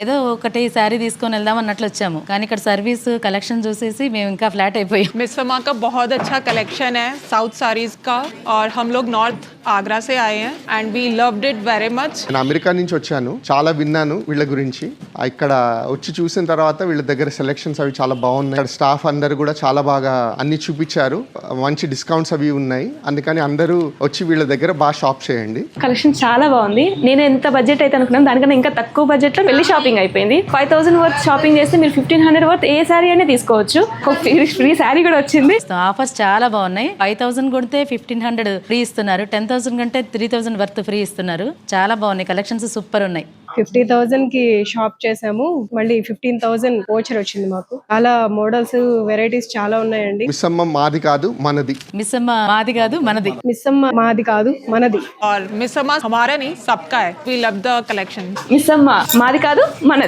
ఏదో ఒకటి శారీ తీసుకొని వెళ్దాం అన్నట్లు వచ్చాము, కానీ ఇక్కడ సర్వీస్ కలెక్షన్ చూసేసి మేము ఇంకా ఫ్లాట్ అయిపోయాం. मिसमा का बहुत अच्छा कलेक्शन है साउथ साड़ीज का और हम लोग नॉर्थ आगरा से आए हैं and we loved it very much. నేను అమెరికా నుంచి వచ్చాను, చాలా విన్నాను వీళ్ళ గురించి. ఇక్కడ వచ్చి చూసిన తర్వాత వీళ్ళ దగ్గర సెలెక్షన్స్ అవి చాలా బాగున్నాయి. ఇక్కడ స్టాఫ్ అందరూ కూడా చాలా బాగా అన్ని చూపించారు, మంచి డిస్కౌంట్స్ అవి ఉన్నాయి. అందుకని అందరూ వచ్చి వీళ్ళ దగ్గర బాగా షాప్ చేయండి. కలెక్షన్ చాలా బాగుంది. నేను ఎంత బడ్జెట్ అయితే అనుకున్నాను దానికన్నా ఇంకా తక్కువ బడ్జెట్ లో పెళ్లి షాపింగ్ అయిపోయింది. 5000 వర్త్ షాపింగ్ చేస్తే మీరు 1500 వర్త్ ఏ శారీ అయినా తీసుకోవచ్చు. ఫ్రీ శారీ కూడా వచ్చింది. ఆఫర్స్ చాలా బాగున్నాయి. 5000 కొడితే 1500 ఫ్రీ ఇస్తున్నారు, 10,000 కంటే 3000 వర్త్ ఫ్రీ ఇస్తున్నారు. చాలా బాగున్నాయి, కలెక్షన్స్ సూపర్ ఉన్నాయి. 50,000 కి షాప్ చేసాము, మళ్ళీ 15,000 వోచర్ వచ్చింది మాకు. చాలా మోడల్స్ వెరైటీస్ చాలా ఉన్నాయండి. మిస్సమ్మ మాది కాదు మనది. మిస్సమ్మ మాది కాదు మనది. మిస్సమ్మ మాది కాదు మనది. और मिसमा हमारा नहीं सबका है. We love the collection. Missamma మాది కాదు మనది.